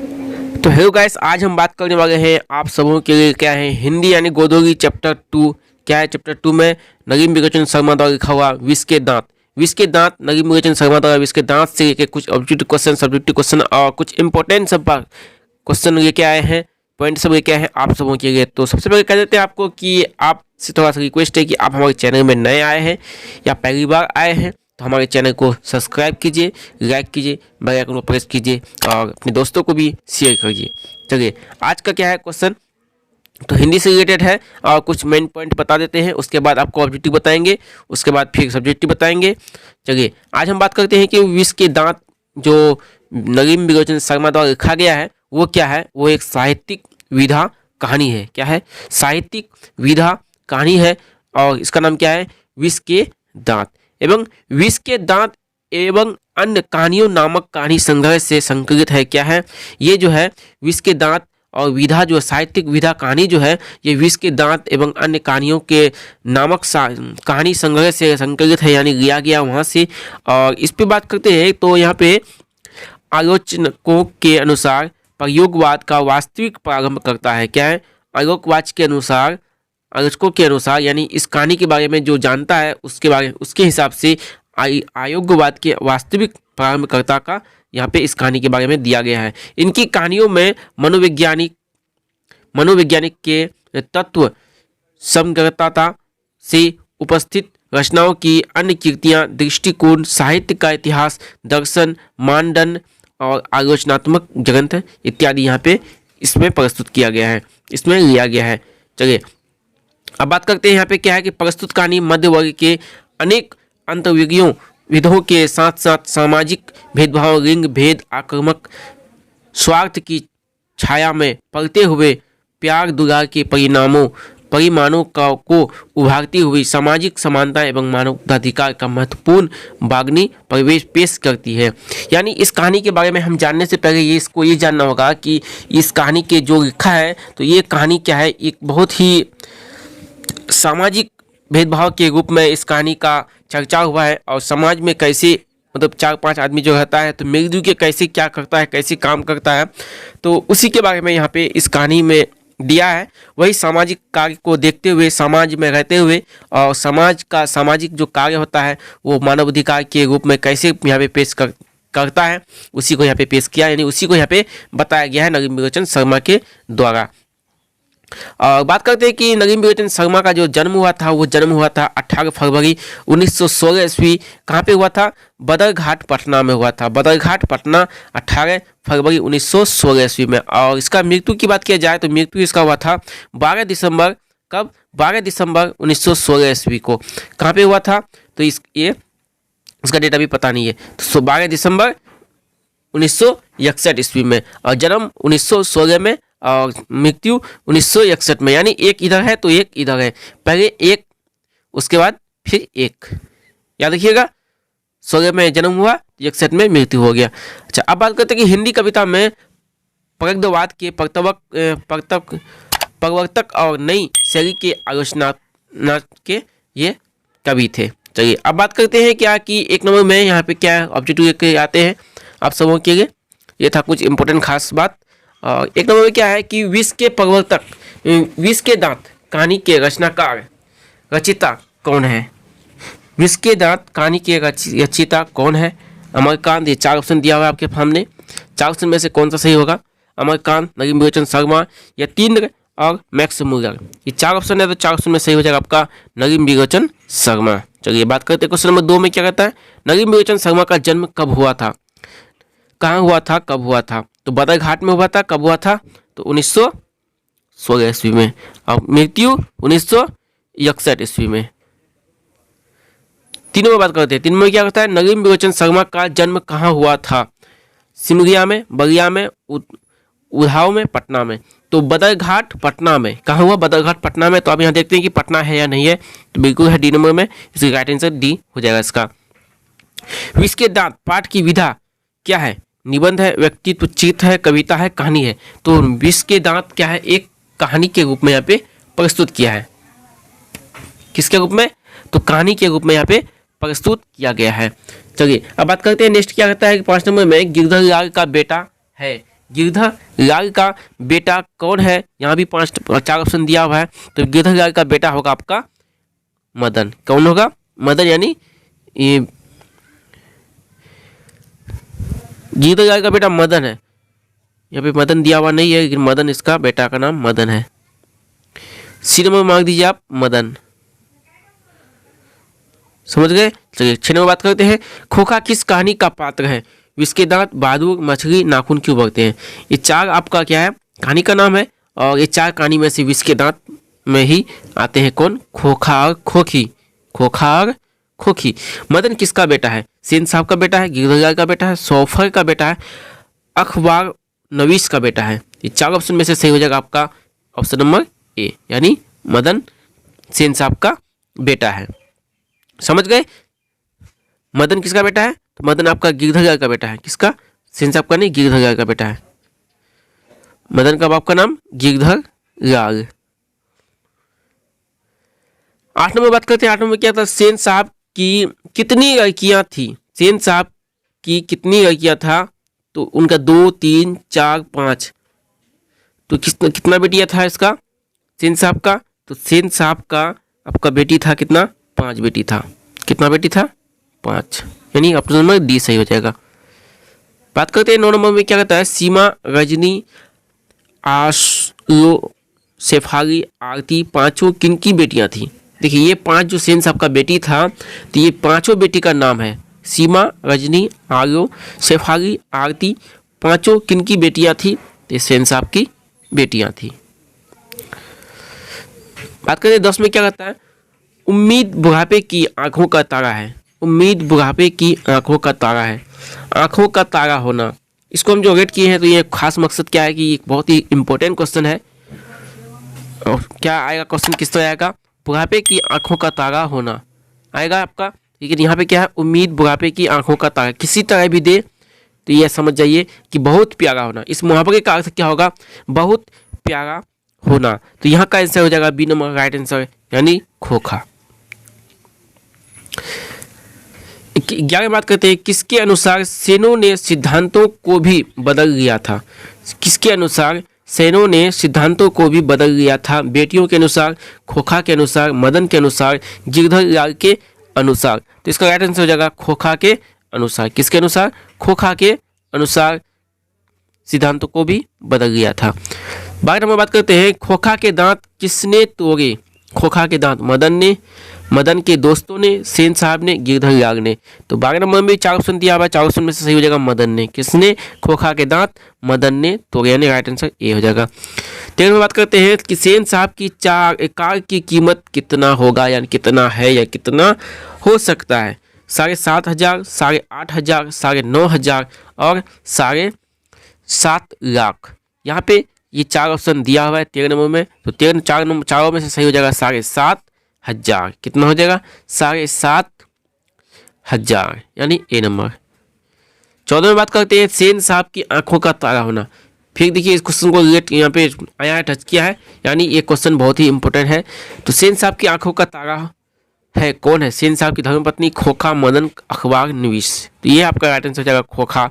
तो hello guys, आज हम बात करने वाले हैं आप सबों के लिए क्या है हिंदी यानी गोदोगी चैप्टर 2। क्या है चैप्टर 2 में नगीन बिगचन शर्मा द्वारा लिखा हुआ विष के दांत। विष के दांत नगीन बिगचन शर्मा द्वारा विष के दांत से लेके कुछ ऑब्जेक्टिव क्वेश्चन, सब्जेक्टिव क्वेश्चन और कुछ इंपॉर्टेंट सब क्वेश्चन लेके आए हैं, पॉइंट सब लेके आए हैं आप सबों के लिए। तो सबसे पहले कह देते हैं आपको कि आपसे थोड़ा सा रिक्वेस्ट है कि आप हमारे चैनल में नए आए हैं या पहली बार आए हैं तो हमारे चैनल को सब्सक्राइब कीजिए, लाइक कीजिए, बेल आइकन को प्रेस कीजिए और अपने दोस्तों को भी शेयर करिए। चलिए आज का क्या है क्वेश्चन, तो हिंदी से रिलेटेड है और कुछ मेन पॉइंट बता देते हैं, उसके बाद आपको ऑब्जेक्टिव बताएंगे, उसके बाद फिर सब्जेक्टिव बताएंगे। चलिए आज हम बात करते हैं कि विष के दांत जो नगीन बिगचन शर्मा द्वारा लिखा गया है वो क्या है। वो एक साहित्यिक विधा कहानी है। क्या है? साहित्यिक विधा कहानी है और इसका नाम क्या है? विष के दांत एवं विष के दांत एवं अन्य कहानियों नामक कहानी संग्रह से संकलित है। क्या है? ये जो है विष के दांत और विधा जो साहित्यिक विधा कहानी जो है ये विष के दांत एवं अन्य कहानियों के नामक कहानी संग्रह से संकलित है, यानी लिया गया वहाँ से। और इस पे बात करते हैं तो यहाँ पे आलोचकों के अनुसार प्रयोगवाद का वास्तविक प्रारंभ करता है। क्या है? आलोचकों के अनुसार यानी इस कहानी के बारे में जो जानता है उसके हिसाब से आयोगवाद के वास्तविक प्रारंभकर्ता का यहाँ पे इस कहानी के बारे में दिया गया है। इनकी कहानियों में मनोवैज्ञानिक के तत्व समग्रता से उपस्थित रचनाओं की अन्य कृतियाँ, दृष्टिकोण, साहित्य का इतिहास, दर्शन, मानदंड और आलोचनात्मक ग्रंथ इत्यादि यहाँ पे इसमें प्रस्तुत किया गया है, इसमें लिया गया है। चलिए अब बात करते हैं यहाँ पे क्या है कि प्रस्तुत कहानी मध्य वर्ग के अनेक अंतर्विधियों के साथ साथ सामाजिक भेदभाव, लिंग भेद, आक्रामक स्वार्थ की छाया में पलते हुए प्यार दुलार के परिमाणों को उभारती हुई सामाजिक समानता एवं मानवाधिकार का महत्वपूर्ण बागनी परिवेश पेश करती है। यानी इस कहानी के बारे में हम जानने से पहले इसको ये जानना होगा कि इस कहानी के जो लिखा है तो ये कहानी क्या है। एक बहुत ही सामाजिक भेदभाव के रूप में इस कहानी का चर्चा हुआ है और समाज में कैसे मतलब 4-5 आदमी जो रहता है तो मिलजुल के कैसे क्या करता है, कैसे काम करता है, तो उसी के बारे में यहाँ पे इस कहानी में दिया है। वही सामाजिक कार्य को देखते हुए, समाज में रहते हुए और सामाजिक जो कार्य होता है वो मानवाधिकार के रूप में कैसे यहाँ पे पेश करता है उसी को यहाँ पे पेश किया, यानी उसी को यहाँ पे बताया गया है नगीन बिगचन शर्मा के द्वारा। और बात करते हैं कि नगीन बिगचन शर्मा का जो जन्म हुआ था वो जन्म हुआ था 18 फरवरी 1916 ईस्वी। कहाँ पे हुआ था? बदरघाट पटना में हुआ था। बदरघाट पटना 18 फरवरी 1916 ईस्वी में। और इसका मृत्यु की बात किया जाए तो मृत्यु इसका हुआ था 12 दिसंबर। कब? 12 दिसंबर 1916 ईस्वी को। कहाँ पे हुआ था? तो इसका डेट अभी पता नहीं है। तो 12 दिसंबर 1961 ईस्वी में और जन्म 1916 में और मृत्यु 1961 में, यानी एक इधर है तो एक इधर है, पहले एक उसके बाद फिर एक, याद रखिएगा। 16 में जन्म हुआ, 61 में मृत्यु हो गया। अच्छा अब बात करते हैं कि हिंदी कविता में प्रगतवाद के प्रवर्तक और नई शैली के आलोचना के ये कवि थे। चलिए अब बात करते हैं क्या कि एक नंबर में यहाँ पे क्या ऑब्जेक्टिव लेके आते हैं आप सबों के लिए। ये था कुछ इंपॉर्टेंट खास बात। एक नंबर में क्या है कि विष के प्रवर्तक, विष के दांत कहानी के रचनाकार रचिता कौन है? विष के दांत कहानी के रचिता कौन है? अमरकांत। ये 4 ऑप्शन दिया हुआ है आपके सामने, 4 ऑप्शन में से कौन सा सही होगा? अमरकांत, नगीन बिगचन शर्मा, यतीन्द्र और मैक्स मुलर। ये 4 ऑप्शन है तो 4 ऑप्शन में सही हो जाएगा आपका नगीन बिगचन शर्मा। चलिए बात करते हैं क्वेश्चन नंबर 2 में क्या कहता है, नगीन बिगचन शर्मा का जन्म कब हुआ था, कहाँ हुआ था, कब हुआ था? तो बदरघाट में हुआ था। कब हुआ था? तो 1916 ईस्वी में और मृत्यु 1961 ईस्वी में। तीनों में बात करते हैं, तीनों में क्या कहता है, नगीन बिगचन शर्मा का जन्म कहाँ हुआ था? सिमरिया में, बलिया में, उधाव में, पटना में। तो बदरघाट पटना में। कहाँ हुआ? बदरघाट पटना में। तो अब यहाँ देखते हैं कि पटना है या नहीं है, तो बिल्कुल है डी नंबर में, इसका राइट आंसर डी हो जाएगा इसका। विष के दांत पाठ की विधा क्या है? निबंध है, व्यक्तित्व चित्र है, कविता है, कहानी है। तो विष के दांत क्या है? एक कहानी के रूप में यहाँ पे प्रस्तुत किया है। किसके रूप में? तो कहानी के रूप में यहाँ पे प्रस्तुत किया गया है। चलिए अब बात करते हैं नेक्स्ट क्या कहता है कि 5 नंबर में गिरधर लाल का बेटा है। गिरधर लाल का बेटा कौन है? यहाँ भी 4 ऑप्शन दिया हुआ है। तो गिरधर लाल का बेटा होगा आपका मदन। कौन होगा? मदन, यानी ये गिरधर लाल का बेटा मदन है। यहाँ पे मदन दिया हुआ नहीं है, लेकिन मदन इसका बेटा का नाम मदन है। सी नंबर मार्क दीजिए आप मदन। समझ गए? चलिए 6 नंबर बात करते हैं। खोखा किस कहानी का पात्र है? विस्के दांत, बहादुर, मछली, नाखून क्यों बढ़ते हैं? ये 4 आपका क्या है? कहानी का नाम है। और ये 4 कहानी में से विस्के दांत में ही आते हैं कौन? खोखा और खोखी। खोखा और खोखी। मदन किसका बेटा है? सेन साहब का बेटा है, गिरधर लाल का बेटा है, सौफर का बेटा है, अखबार नवीस का बेटा है। ये 4 ऑप्शन में से सही हो जाएगा आपका ऑप्शन नंबर ए, यानी मदन सेन साहब का बेटा है। समझ गए? मदन किसका बेटा है? तो मदन आपका गिरधर लाल का बेटा है। किसका? सेन साहब का नहीं, गिरधर लाल का बेटा है। मदन का बाप का नाम गिरधर लाल। 8 नंबर बात करते हैं। 8 नंबर क्या था? सेन साहब की कितनी लड़कियां थी? सेन साहब की कितनी लड़कियां था? तो उनका 2, 3, 4, 5। तो कितना बेटियां था इसका सेन साहब का? तो सेन साहब का आपका बेटी था कितना? 5 बेटी था। कितना बेटी था? 5, यानी ऑप्शन नंबर डी सही हो जाएगा। बात करते हैं 9 नंबर में क्या कहता है? सीमा, रजनी, आशलो, शेफाली, आरती पांचों किनकी बेटियां थी? देखिए ये 5 जो सेन साहब का बेटी था, तो ये पांचों बेटी का नाम है। सीमा, रजनी, आलो, शेफाली, आरती पांचों किनकी बेटियां थी? तो सेन साहब की बेटियां थी। बात करते हैं 10 में क्या कहता है? उम्मीद बुढ़ापे की आंखों का तारा है। उम्मीद बुढ़ापे की आंखों का तारा है। आंखों का तारा होना, इसको हम जो रेट किए हैं, तो ये खास मकसद क्या है कि ये बहुत ही इंपॉर्टेंट क्वेश्चन है। और क्या आएगा क्वेश्चन? किस तरह आएगा? बुढ़ापे की आंखों का तारा होना आएगा आपका। लेकिन यहाँ पे क्या है? उम्मीद बुढ़ापे की आंखों का तारा, किसी तरह भी दे तो ये समझ जाइए कि बहुत प्यारा होना। इस मुहावरे का अर्थ क्या होगा? बहुत प्यारा होना। तो यहाँ का आंसर हो जाएगा बी नंबर राइट आंसर, यानी खोखा। 11 बात करते हैं। किसके अनुसार सेनों ने सिद्धांतों को भी बदल लिया था? किसके अनुसार सेनों ने सिद्धांतों को भी बदल लिया था? बेटियों के अनुसार, खोखा के अनुसार, मदन के अनुसार, गिरधर लाल के अनुसार। तो इसका राइट आंसर हो जाएगा खोखा के अनुसार। किसके अनुसार? खोखा के अनुसार सिद्धांतों को भी बदल लिया था। 12 नंबर बात करते हैं। खोखा के दांत किसने तोड़े? खोखा के दांत मदन ने, मदन के दोस्तों ने, सेन साहब ने, गिरधर लाल ने। तो 12 नंबर में 4 ऑप्शन दिया हुआ है। 4 ऑप्शन में से सही हो जाएगा मदन ने। किसने? खोखा के दांत मदन ने तोड़े, यानी राइट आंसर ए हो जाएगा। 13 में बात करते हैं कि सेन साहब की कार की कीमत कितना होगा, यानी कितना है या कितना हो सकता है? 7,500, 8,500, 9,500 और 7.5 लाख। यहाँ पे ये 4 ऑप्शन दिया हुआ है 13 नंबर में। तो 4 में से सही हो जाएगा 7,500। कितना हो जाएगा? 7,500, यानी ए नंबर। 14 में बात करते हैं सेन साहब की आंखों का तारा होना। फिर देखिए इस क्वेश्चन को रिलेट यहाँ पे आया है, टच किया है, यानी ये क्वेश्चन बहुत ही इंपॉर्टेंट है। तो सेन साहब की आंखों का तारा है कौन है? सेन साहब की धर्मपत्नी, खोखा, मदन, अखबार, नवीस। तो ये आपका राइट आंसर हो जाएगा खोखा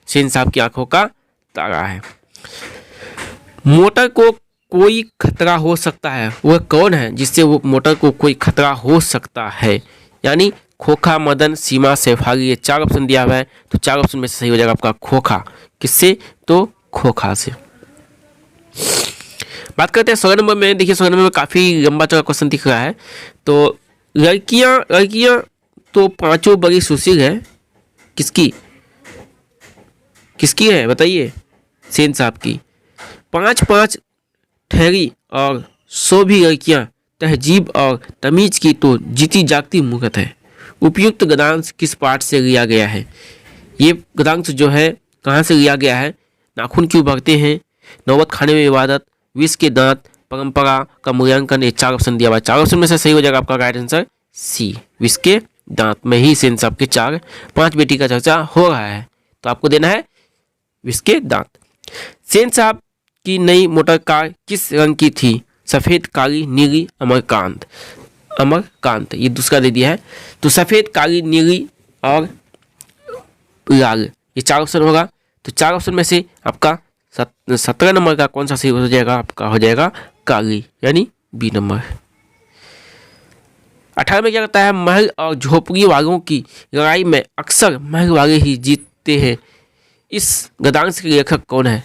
सेन साहब की आंखों का तारा है। मोटर को कोई खतरा हो सकता है, वह कौन है जिससे वो मोटर को कोई खतरा हो सकता है? यानी खोखा, मदन, सीमा, शेफाली, ये 4 ऑप्शन दिया हुआ है। तो 4 ऑप्शन में से सही हो जाएगा आपका खोखा। किससे? तो खोखा से। बात करते हैं 16 नंबर में। देखिए 16 नंबर में काफ़ी लंबा चौड़ा क्वेश्चन दिख रहा है। तो लड़कियां तो पांचों बड़ी सुशील है। किसकी किसकी है बताइए? सेन साहब की। 5 ठहरी और 100 भी लड़कियां तहजीब और तमीज की तो जीती जागती मूर्ख है। उपयुक्त गद्यांश किस पाठ से लिया गया है? ये गद्यांश जो है कहाँ से लिया गया है? नाखून क्यों बढ़ते हैं, नौबत खाने में इबादत, विष के दांत, परंपरा का मूल्यांकन। ये 4 ऑप्शन दिया हुआ है। 4 ऑप्शन में से सही हो जाएगा आपका राइट आंसर सी, विष के दांत में ही सेन साहब के 5 बेटी का चर्चा हो रहा है। तो आपको देना है विष के दांत। सेन साहब की नई मोटर कार किस रंग की थी? सफ़ेद, काली, नीली, अमरकांत। अमरकांत ये दूसरा दे दिया है। तो सफ़ेद, काली, नीली और लाल, ये 4 ऑप्शन होगा। तो 4 ऑप्शन में से आपका 17 नंबर का कौन सा सही हो जाएगा? आपका हो जाएगा काली, यानी बी नंबर। 18 में क्या कहता है? महल और झोपड़ी वालों की लड़ाई में अक्सर महल वाले ही जीतते हैं। इस गद्यांश के लेखक कौन है?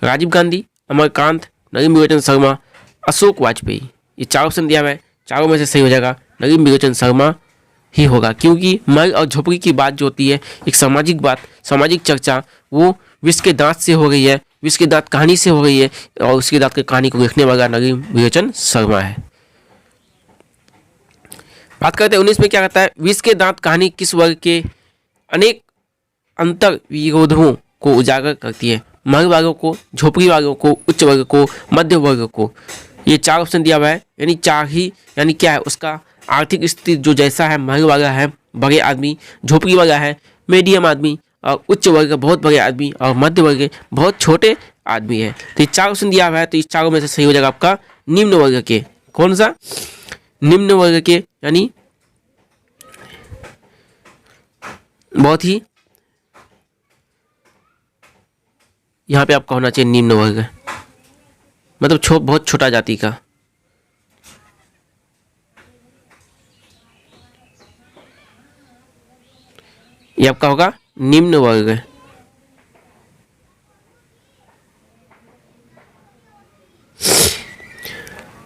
राजीव गांधी, अमरकांत, नलिनी बिलोचन शर्मा, अशोक वाजपेयी। ये 4 ऑप्शन दिया हुआ है, चारों में से सही हो जाएगा नलिनी बिलोचन शर्मा ही होगा, क्योंकि महल और झोपड़ी की बात जो होती है, एक सामाजिक बात, सामाजिक चर्चा, वो विश्व के दांत से हो गई है, विश्व के दांत कहानी से हो गई है, और उसके दांत की कहानी को लिखने वाला नलिनी बिलोचन शर्मा है। बात करते हैं 19 में क्या कहता है? विश्व के दांत कहानी किस वर्ग के अनेक अंतर विरोधों को उजागर करती है? महल वालों को, झोपड़ी वालों को, उच्च वर्ग को, मध्य वर्ग को। ये 4 ऑप्शन दिया हुआ है, यानी 4 ही, यानी क्या है? उसका आर्थिक स्थिति जो जैसा है, महल वाला है बड़े आदमी, झोपड़ी वाला है मीडियम आदमी, और उच्च वर्ग बहुत बड़े आदमी, और मध्य वर्ग बहुत छोटे आदमी है। तो ये 4 ऑप्शन दिया हुआ है, तो इस चारों में से सही हो जाएगा आपका निम्न वर्ग के। कौन सा? निम्न वर्ग के, यानी बहुत ही, यहाँ पे आपका होना चाहिए निम्न वर्ग, मतलब बहुत छोटा जाति का। ये आपका होगा निम्न वर्ग।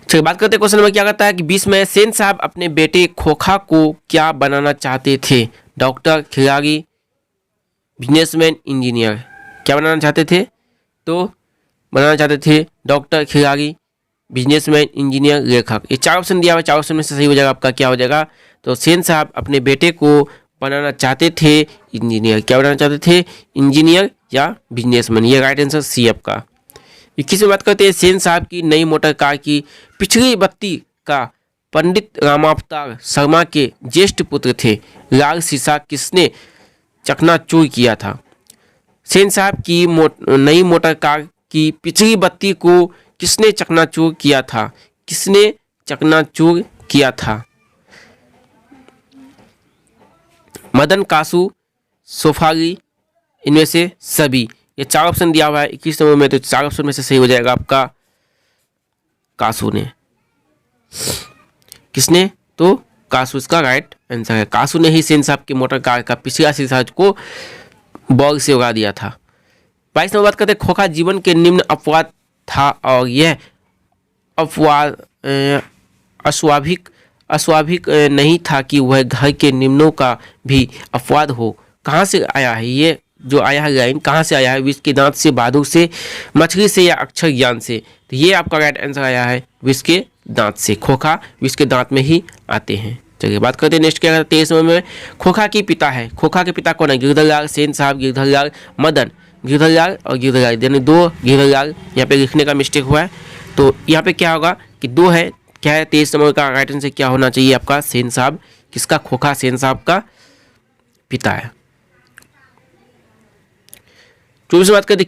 चलिए बात करते हैं क्वेश्चन नंबर क्या कहता है कि 20 में सेन साहब अपने बेटे खोखा को क्या बनाना चाहते थे? डॉक्टर, खिलाड़ी, बिजनेसमैन, इंजीनियर। क्या बनाना चाहते थे? तो बनाना चाहते थे डॉक्टर, खिलाड़ी, बिजनेसमैन, इंजीनियर, लेखक। ये 4 ऑप्शन दिया हुआ है, 4 ऑप्शन में से सही हो जाएगा आपका क्या हो जाएगा? तो सेन साहब अपने बेटे को बनाना चाहते थे इंजीनियर। क्या बनाना चाहते थे? इंजीनियर या बिजनेसमैन। ये राइट आंसर सी आपका। 21 में बात करते हैं सेन साहब की नई मोटर कार की पिछली बत्ती का पंडित रामावतार शर्मा के ज्येष्ठ पुत्र थे। लाल शीशा किसने चकनाचूर किया था? सेन साहब की नई मोटर कार की पिछली बत्ती को किसने चकनाचूर किया था? किसने चकनाचूर किया था? मदन, कासू, सोफाली, इनमें से सभी। ये 4 ऑप्शन दिया हुआ है 21 नंबर में, तो 4 ऑप्शन में से सही हो जाएगा आपका कासू ने। किसने? तो कासू इसका राइट आंसर है। कासू ने ही सेन साहब की मोटर कार का पिछला शीशा को बॉल से उड़ा दिया था। 22 नंबर बात करते हैं खोखा जीवन के निम्न अपवाद था, और यह अपवाद अस्वाभाविक नहीं था कि वह घर के निम्नों का भी अपवाद हो। कहाँ से आया है ये जो आया है लाइन? कहाँ से आया है? विश्व के दांत से, बहादुर से, मछली से, या अक्षर ज्ञान से? तो ये आपका राइट आंसर आया है विश्व के दांत से। खोखा विश्व के दांत में ही आते हैं। चलिए बात करते हैं नेक्स्ट क्या है 23 नंबर में। खोखा की पिता है। खोखा के पिता कौन है? गिरधर लाल, सेन साहब, गिरधर लाल, मदन। गिरधर लाल और गिरधर लाल, यानी 2 गिरधर लाल। यहाँ पे लिखने का मिस्टेक हुआ है, तो यहाँ पे क्या होगा कि 2 है। क्या है 23 नंबर का राइट आंसर क्या होना चाहिए आपका? सेन साहब। किसका? खोखा सेन साहब का पिता है। 24 बात करते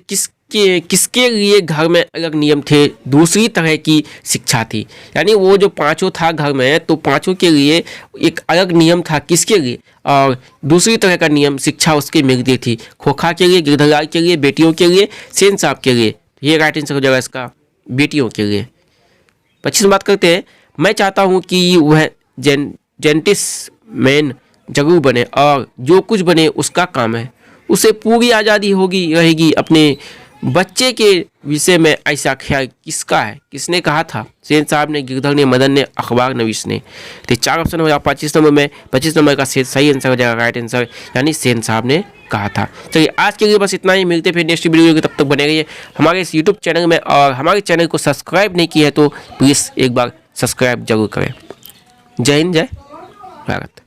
किसके लिए घर में अलग नियम थे? दूसरी तरह की शिक्षा थी, यानी वो जो पांचों था घर में, तो पांचों के लिए एक अलग नियम था। किसके लिए? और दूसरी तरह का नियम शिक्षा उसके मिलती थी। खोखा के लिए, गिरधर लाल के लिए, बेटियों के लिए, सेन साहब के लिए। ये राइट आंसर हो जाएगा इसका बेटियों के लिए। 25 में बात करते हैं मैं चाहता हूँ कि वह जेंटिलमैन जरूर बने, और जो कुछ बने उसका काम है। उसे पूरी आज़ादी होगी रहेगी। अपने बच्चे के विषय में ऐसा ख्याल किसका है? किसने कहा था? सेन साहब ने, गिरधर ने, मदन ने, अखबार नवीस ने। तो 4 ऑप्शन हो जाएगा 25 नंबर में। 25 नंबर का सही आंसर हो जाएगा राइट आंसर, यानी सेन साहब ने कहा था। चलिए आज के लिए बस इतना ही, मिलते फिर नेक्स्ट वीडियो के, तब तक बने रहिए हमारे इस यूट्यूब चैनल में, और हमारे चैनल को सब्सक्राइब नहीं किया है तो प्लीज़ एक बार सब्सक्राइब जरूर करें। जय हिंद, जय भारत।